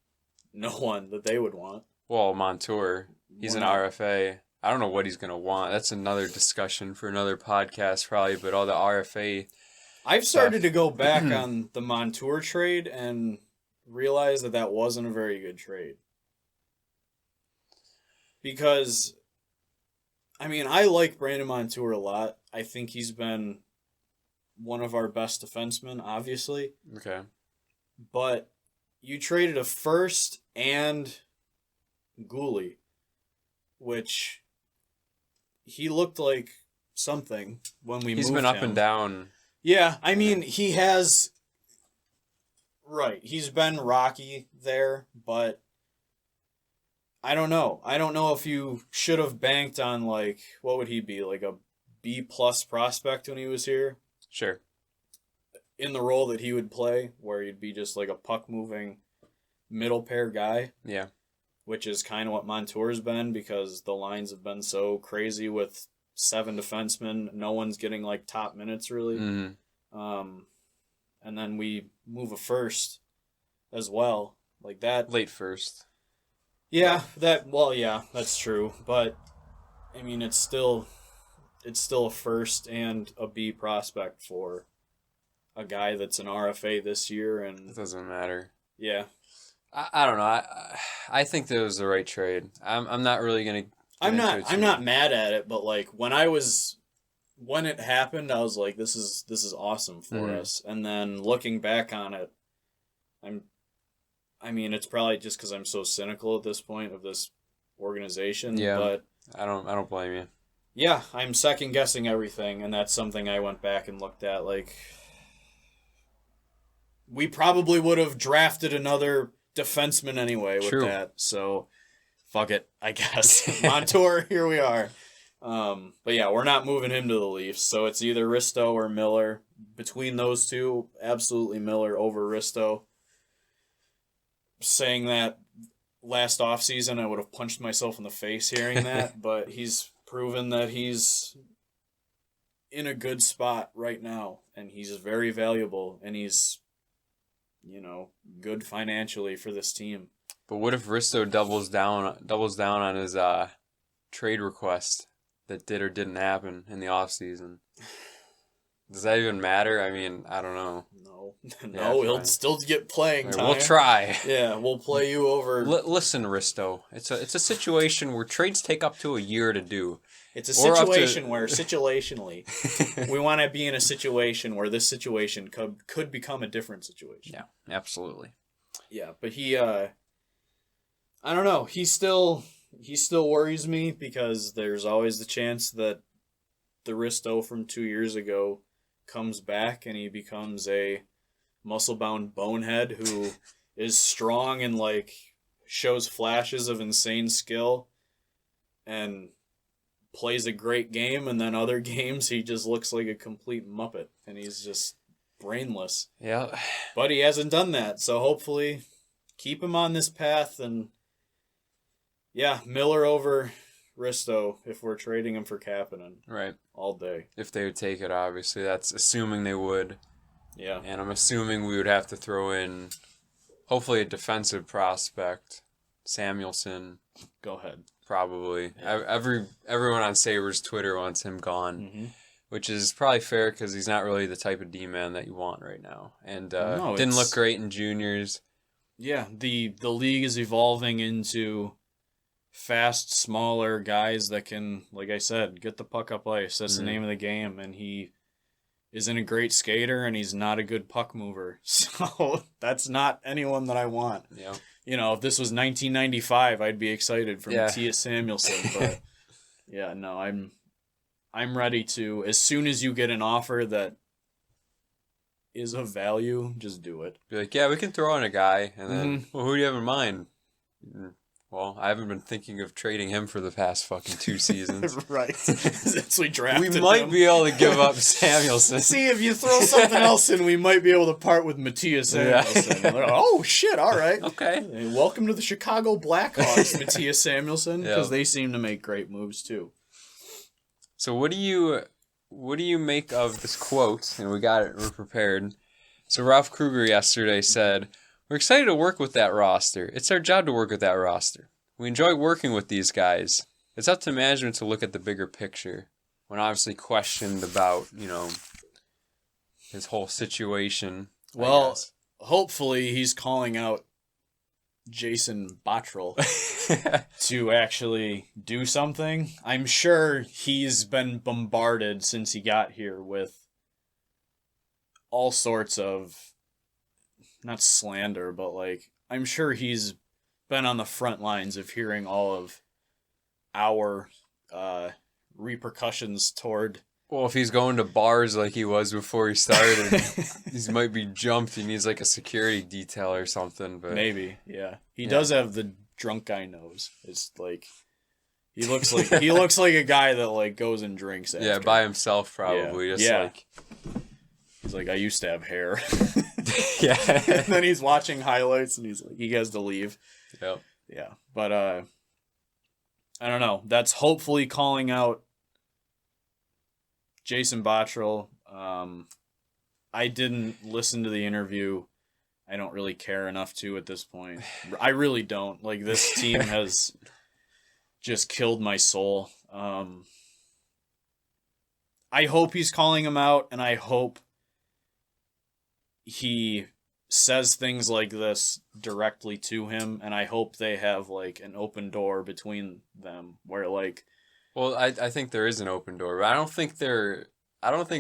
No one that they would want. Well, Montour, he's an RFA. I don't know what he's going to want. That's another discussion for another podcast probably, but all the RFA... I've started to go back on the Montour trade and realize that wasn't a very good trade. Because, I mean, I like Brandon Montour a lot. I think he's been one of our best defensemen, obviously. Okay. But you traded a first and Gooley, which he looked like something when we moved him. He's been up and down. Yeah, I mean, he has... Right, he's been rocky there, but I don't know. I don't know if you should have banked on, like, what would he be, like a B-plus prospect when he was here? Sure. In the role that he would play, where he'd be just like a puck-moving middle pair guy. Yeah. Which is kind of what Montour's been, because the lines have been so crazy with 7 defensemen. No one's getting, like, top minutes, really. Mm-hmm. And then we move a first as well. Like that. Late first. Yeah, that's true. But, I mean, it's still a first and a B prospect for a guy that's an RFA this year. And it doesn't matter. Yeah. I don't know. I think that was the right trade. I'm not really gonna. I'm not mad at it, but like when it happened, I was like, this is awesome for us. And then looking back on it, I mean, it's probably just because I'm so cynical at this point of this organization. Yeah. But I don't blame you. Yeah, I'm second guessing everything, and that's something I went back and looked at. Like, we probably would have drafted another defenseman anyway with that. So, fuck it, I guess. Montour, here we are. But yeah, we're not moving him to the Leafs. So it's either Risto or Miller. Between those two, absolutely Miller over Risto. Saying that last offseason, I would have punched myself in the face hearing that. But he's proven that he's in a good spot right now. And he's very valuable. And he's... good financially for this team. But what if Risto doubles down on his trade request that did or didn't happen in the offseason? Does that even matter? I mean, I don't know. No, he'll still get playing time. We'll try. Yeah, we'll play you over. Listen, Risto, it's a situation where trades take up to a year to do. It's a situation where, situationally, we want to be in a situation where this situation could become a different situation. Yeah, absolutely. Yeah, but he, I don't know. He still worries me because there's always the chance that the Risto from 2 years ago comes back and he becomes a muscle-bound bonehead who is strong and, like, shows flashes of insane skill and plays a great game, and then other games he just looks like a complete muppet and he's just brainless. Yeah. But he hasn't done that, so hopefully keep him on this path. And yeah, Miller over Risto if we're trading him for Kapanen. Right. All day. If they would take it, obviously. That's assuming they would. Yeah. And I'm assuming we would have to throw in hopefully a defensive prospect. Samuelson. Go ahead. Probably. Yeah. Everyone on Sabres Twitter wants him gone. Mm-hmm. which is probably fair because he's not really the type of D-man that you want right now. And No, didn't look great in juniors. Yeah, the league is evolving into fast, smaller guys that can, like I said, get the puck up ice. That's the name of the game, and he isn't a great skater, and he's not a good puck mover. So that's not anyone that I want. Yeah. You know, if this was 1995, I'd be excited for Matthias Samuelsson. But yeah, no, I'm ready to. As soon as you get an offer that is of value, just do it. Be like, yeah, we can throw in a guy, and then, well, who do you have in mind? Well, I haven't been thinking of trading him for the past fucking 2 seasons. Right. Since we drafted we might him. be able to give up Samuelsson. See, if you throw something else in, we might be able to part with Matthias Samuelsson. Yeah. Like, oh, shit, all right. Okay. Hey, welcome to the Chicago Blackhawks, Matthias Samuelsson, because they seem to make great moves, too. So what do you make of this quote? And we're prepared. So Ralph Kruger yesterday said, "We're excited to work with that roster. It's our job to work with that roster. We enjoy working with these guys. It's up to management to look at the bigger picture." When obviously questioned about, his whole situation. Well, hopefully he's calling out Jason Botterill to actually do something. I'm sure he's been bombarded since he got here with all sorts of, not slander, but like, I'm sure he's been on the front lines of hearing all of our repercussions toward. Well, if he's going to bars like he was before he started, he might be jumped. He needs like a security detail or something. But maybe, yeah. He does have the drunk guy nose. It's like he looks like a guy that like goes and drinks after. Yeah, by himself probably. Yeah. He's like, I used to have hair. Yeah. And then he's watching highlights and he's like, he has to leave. Yep. Yeah. But I don't know. That's hopefully calling out Jason Botterill. I didn't listen to the interview. I don't really care enough to at this point. I really don't. Like, this team has just killed my soul. I hope he's calling him out, and I hope he says things like this directly to him, and I hope they have like an open door between them where like. Well, I think there is an open door, but I don't think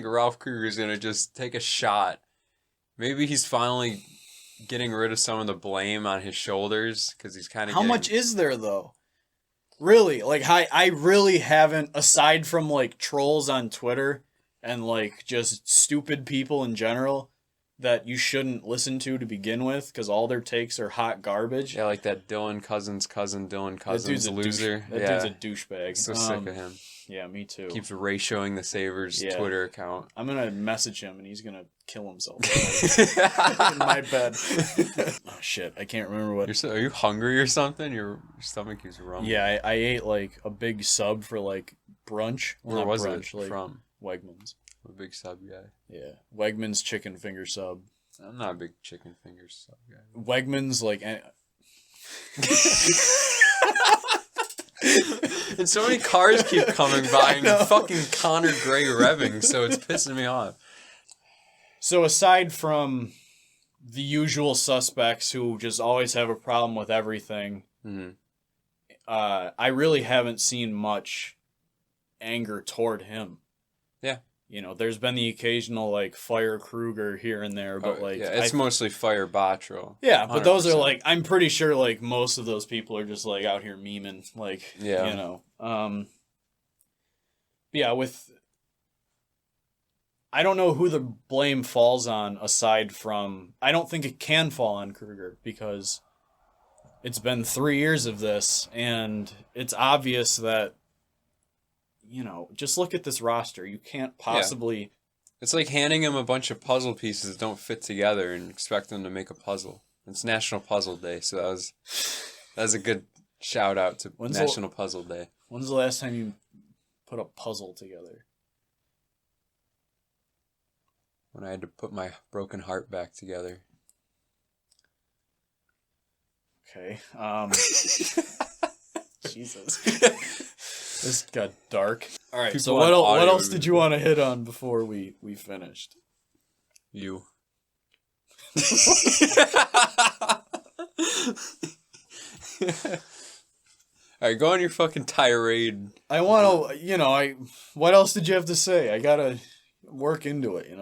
Ralph Kruger is gonna just take a shot. Maybe he's finally getting rid of some of the blame on his shoulders because he's kind of. How much is there though? Really, like I really haven't, aside from like trolls on Twitter and like just stupid people in general that you shouldn't listen to begin with because all their takes are hot garbage. Yeah, like that Dylan Cousins cousin, Dylan Cousins loser. That dude's a douchebag. So sick of him. Yeah, me too. Keeps ratioing the Sabres Twitter account. I'm going to message him and he's going to kill himself in my bed. Oh, shit. I can't remember what. Are you hungry or something? Your stomach is rumbling. Yeah, I ate like a big sub for like brunch. Where was brunch, it from? Wegmans. I'm a big sub guy. Yeah. Wegmans chicken finger sub. I'm not a big chicken finger sub guy. Wegmans, like. And so many cars keep coming by and fucking Connor Gray revving, so it's pissing me off. So aside from the usual suspects who just always have a problem with everything, I really haven't seen much anger toward him. Yeah. You know, there's been the occasional, like, fire Kruger here and there, but, like... Yeah, it's mostly fire Botterill. Yeah, but 100%. Those are, like... I'm pretty sure, like, most of those people are just, like, out here memeing, like, you know. Yeah, with... I don't know who the blame falls on aside from... I don't think it can fall on Kruger, because it's been 3 years of this, and it's obvious that... You know, just look at this roster. You can't possibly... Yeah. It's like handing him a bunch of puzzle pieces that don't fit together and expect them to make a puzzle. It's National Puzzle Day, so that was a good shout out to National Puzzle Day. When's the last time you put a puzzle together? When I had to put my broken heart back together. Okay. Jesus. This got dark. All right. So People on what audio else would did be you like, want to hit on before we finished? You. All right, go on your fucking tirade. I want to, what else did you have to say? I got to work into it,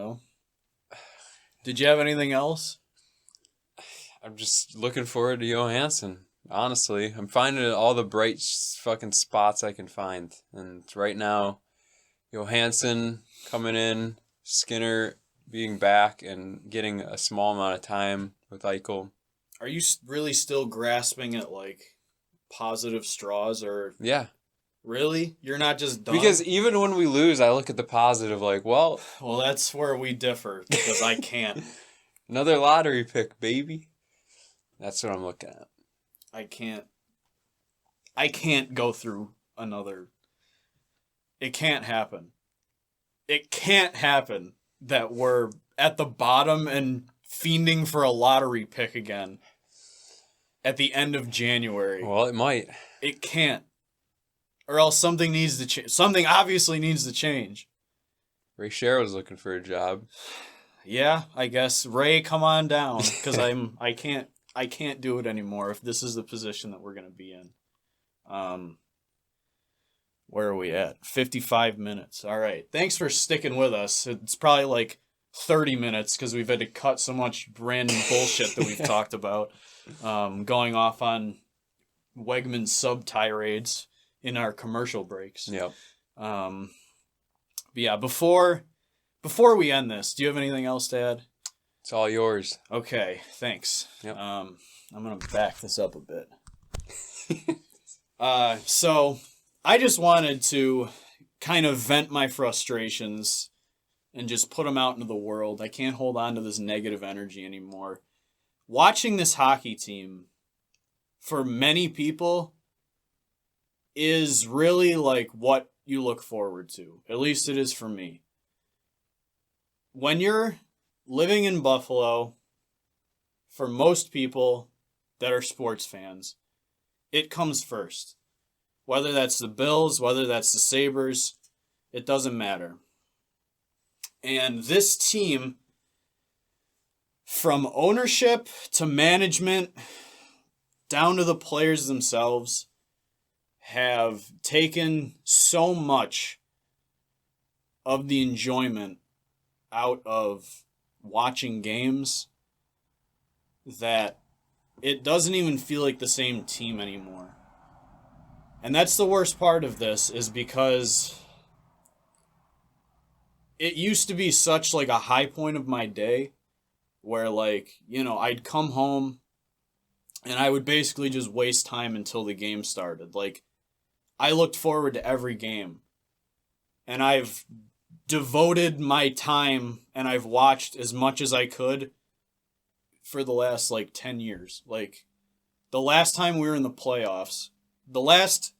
Did you have anything else? I'm just looking forward to Johansson. Honestly, I'm finding all the bright fucking spots I can find, and right now, Johansson coming in, Skinner being back and getting a small amount of time with Eichel. Are you really still grasping at like positive straws, or Yeah, really? You're not just done? because even when we lose, I look at the positive like, well, That's where we differ because I can't. another lottery pick, baby. That's what I'm looking at. I can't go through another. It can't happen. It can't happen that we're at the bottom and fiending for a lottery pick again at the end of January. Well, it might. It can't. Or else something needs to change. Something obviously needs to change. Ray Sherrill's looking for a job. Yeah, I guess. Ray, come on down, because I can't do it anymore if this is the position that we're gonna be in. Where are we at? 55 minutes. All right. Thanks for sticking with us. It's probably like 30 minutes because we've had to cut so much random bullshit that we've talked about. Going off on Wegman sub tirades in our commercial breaks. Yep. But yeah, before we end this, do you have anything else to add? It's all yours. Okay, thanks. Yep. I'm gonna back this up a bit. So I just wanted to kind of vent my frustrations and just put them out into the world. I can't hold on to this negative energy anymore. Watching this hockey team, for many people, is really like what you look forward to. At least it is for me. When you're living in Buffalo, for most people that are sports fans, it comes first. Whether that's the Bills, whether that's the Sabres, it doesn't matter. And this team, from ownership to management, down to the players themselves, have taken so much of the enjoyment out of watching games that it doesn't even feel like the same team anymore. And that's the worst part of this, is because it used to be such like a high point of my day where I'd come home and I would basically just waste time until the game started. Like, I looked forward to every game. And I've devoted my time and I've watched as much as I could for the last 10 years. Like, the last time we were in the playoffs, the last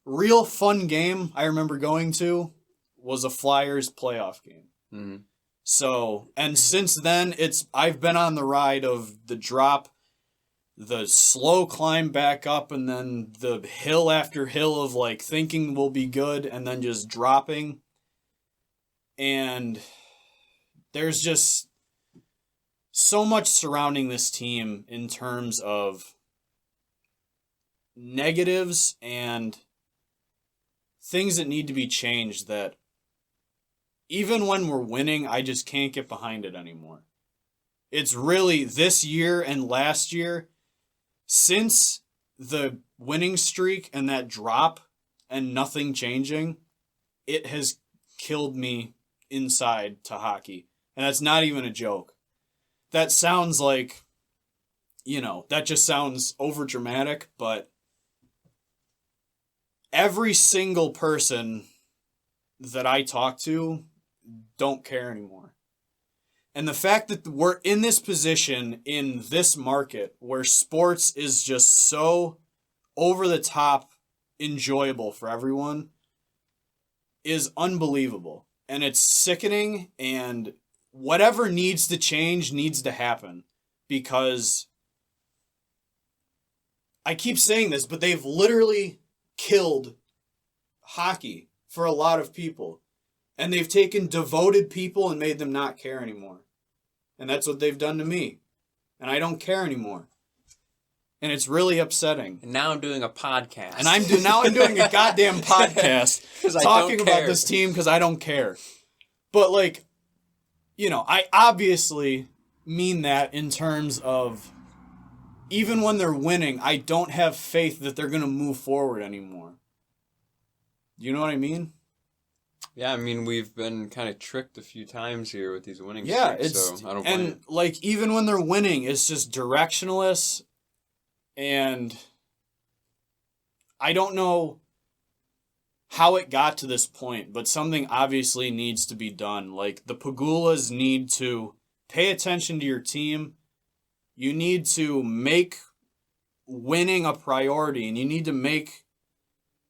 real fun game I remember going to was a Flyers playoff game. Mm-hmm. So, and since then, I've been on the ride of the drop, the slow climb back up, and then the hill after hill of thinking we'll be good and then just dropping. And there's just so much surrounding this team in terms of negatives and things that need to be changed that even when we're winning, I just can't get behind it anymore. It's really this year and last year, since the winning streak and that drop and nothing changing, it has killed me inside to hockey. And that's not even a joke. That sounds that just sounds overdramatic, but every single person that I talk to don't care anymore. And the fact that we're in this position in this market where sports is just so over the top enjoyable for everyone is unbelievable. And it's sickening, and whatever needs to change needs to happen, because I keep saying this, but they've literally killed hockey for a lot of people. And they've taken devoted people and made them not care anymore. And that's what they've done to me. And I don't care anymore. And it's really upsetting. And now I'm doing a podcast. And I'm doing a goddamn podcast talking about this team because I don't care. But like, you know, I obviously mean that in terms of even when they're winning, I don't have faith that they're going to move forward anymore. You know what I mean? Yeah, I mean, we've been kind of tricked a few times here with these winning streaks, so I don't blame it. Like, even when they're winning, it's just directionless, and I don't know how it got to this point, but something obviously needs to be done. Like, the Pagulas need to pay attention to your team. You need to make winning a priority, and you need to make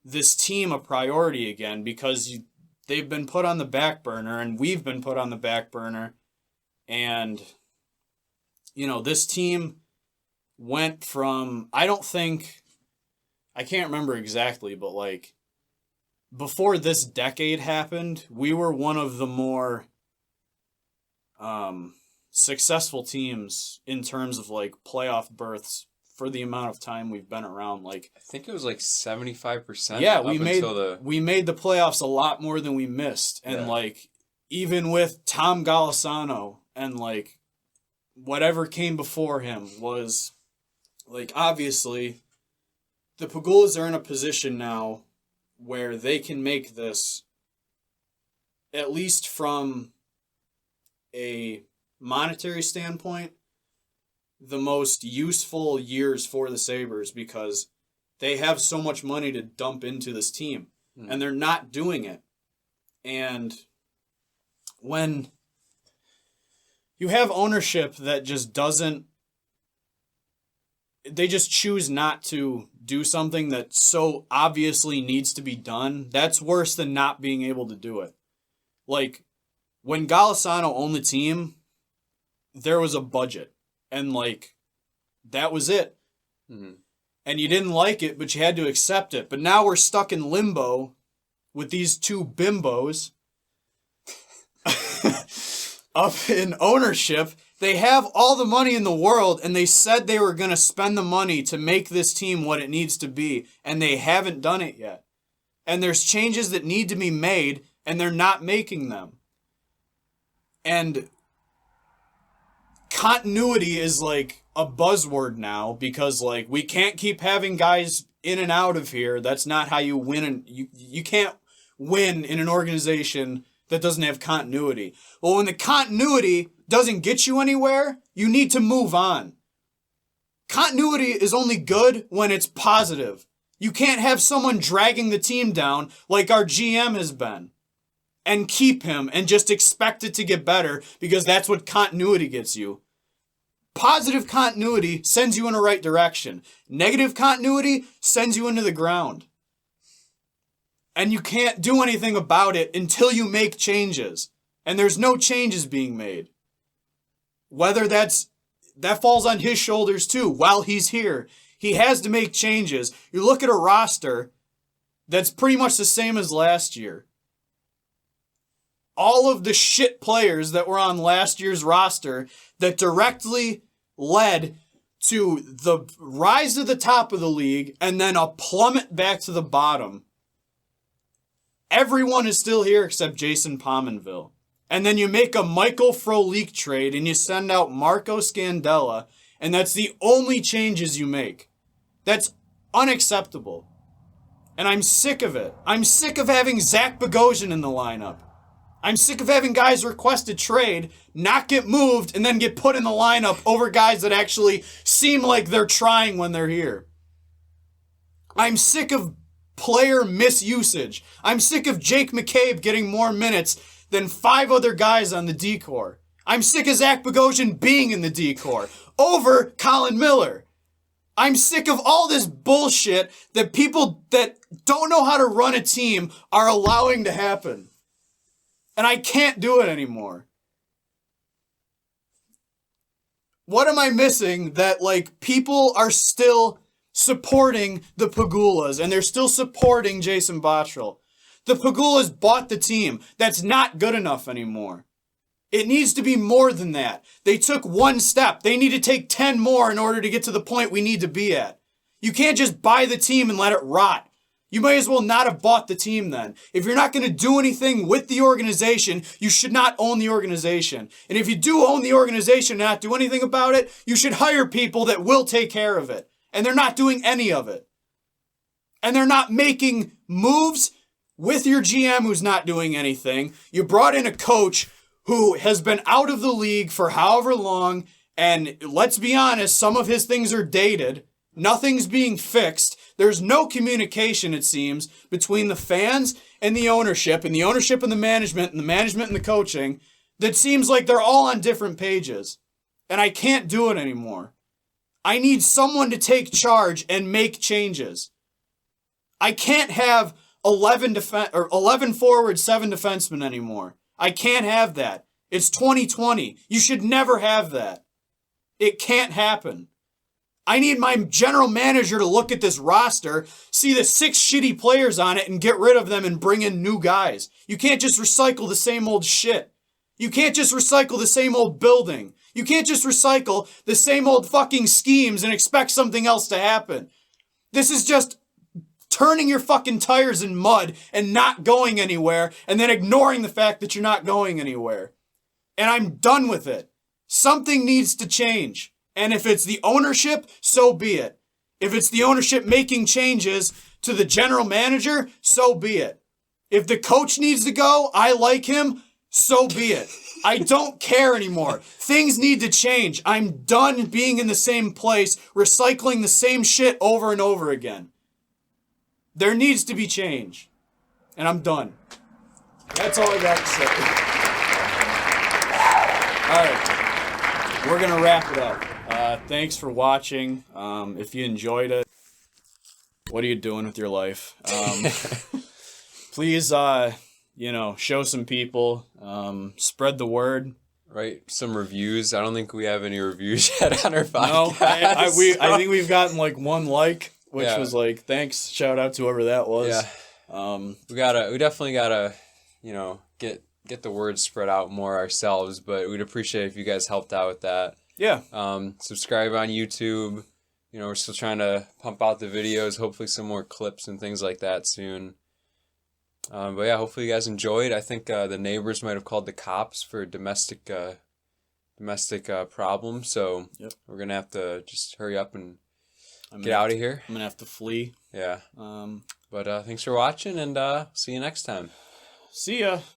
this team a priority again, because they've been put on the back burner, and we've been put on the back burner. And, you know, this team went from, I can't remember exactly, but like, before this decade happened, we were one of the more successful teams in terms of like playoff berths for the amount of time we've been around. Like, I think it was like 75%. Yeah, we made the playoffs a lot more than we missed. And like, even with Tom Golisano and like whatever came before him was like, obviously the Pagulas are in a position now where they can make this, at least from a monetary standpoint, the most useful years for the Sabres, because they have so much money to dump into this team, and they're not doing it. And when you have ownership that just doesn't, they just choose not to do something that so obviously needs to be done, that's worse than not being able to do it. Like, when Golisano owned the team, there was a budget, and like, that was it. Mm-hmm. And you didn't like it, but you had to accept it. But now we're stuck in limbo with these two bimbos up in ownership. They have all the money in the world, and they said they were going to spend the money to make this team what it needs to be, and they haven't done it yet. And there's changes that need to be made, and they're not making them. And continuity is like a buzzword now, because like, we can't keep having guys in and out of here. That's not how you win. And you can't win in an organization that doesn't have continuity. Well, when the continuity doesn't get you anywhere, you need to move on. Continuity is only good when it's positive. You can't have someone dragging the team down like our GM has been and keep him and just expect it to get better, because that's what continuity gets you. Positive continuity sends you in the right direction. Negative continuity sends you into the ground. And you can't do anything about it until you make changes. And there's no changes being made. Whether that falls on his shoulders too. While he's here, he has to make changes. You look at a roster that's pretty much the same as last year. All of the shit players that were on last year's roster that directly led to the rise to the top of the league and then a plummet back to the bottom. Everyone is still here except Jason Pominville. And then you make a Michael Frolik trade and you send out Marco Scandella, and that's the only changes you make. That's unacceptable. And I'm sick of it. I'm sick of having Zach Bogosian in the lineup. I'm sick of having guys request a trade, not get moved, and then get put in the lineup over guys that actually seem like they're trying when they're here. I'm sick of player misusage. I'm sick of Jake McCabe getting more minutes than 5 other guys on the D-Corps. I'm sick of Zach Bogosian being in the D-Corps over Colin Miller. I'm sick of all this bullshit that people that don't know how to run a team are allowing to happen. And I can't do it anymore. What am I missing that, like, people are still supporting the Pagulas and they're still supporting Jason Bottrill? The Pagulas bought the team. That's not good enough anymore. It needs to be more than that. They took one step. They need to take 10 more in order to get to the point we need to be at. You can't just buy the team and let it rot. You might as well not have bought the team then. If you're not going to do anything with the organization, you should not own the organization. And if you do own the organization and not do anything about it, you should hire people that will take care of it. And they're not doing any of it. And they're not making moves with your GM who's not doing anything. You brought in a coach who has been out of the league for however long, and let's be honest, some of his things are dated. Nothing's being fixed. There's no communication, it seems, between the fans and the ownership, and the ownership and the management, and the management and the coaching, that seems like they're all on different pages. And I can't do it anymore. I need someone to take charge and make changes. I can't have 11 forwards, 7 defensemen anymore. I can't have that. It's 2020. You should never have that. It can't happen. I need my general manager to look at this roster, see the 6 shitty players on it, and get rid of them and bring in new guys. You can't just recycle the same old shit. You can't just recycle the same old building. You can't just recycle the same old fucking schemes and expect something else to happen. This is just turning your fucking tires in mud and not going anywhere, and then ignoring the fact that you're not going anywhere. And I'm done with it. Something needs to change. And if it's the ownership, so be it. If it's the ownership making changes to the general manager, so be it. If the coach needs to go, I like him, so be it. I don't care anymore. Things need to change. I'm done being in the same place, recycling the same shit over and over again. There needs to be change. And I'm done. That's all I got to say. All right. We're going to wrap it up. Thanks for watching. If you enjoyed it, what are you doing with your life? Please, show some people. Spread the word. Write some reviews. I don't think we have any reviews yet on our podcast. No, I think we've gotten like 1 like. Which was like, thanks, shout out to whoever that was. Yeah. We definitely gotta, get the word spread out more ourselves, but we'd appreciate if you guys helped out with that. Yeah. Subscribe on YouTube. We're still trying to pump out the videos, hopefully some more clips and things like that soon. But yeah, hopefully you guys enjoyed. I think the neighbors might have called the cops for domestic problem, so we're gonna have to just hurry up and get out of here. I'm going to have to flee. Yeah. But thanks for watching, and see you next time. See ya.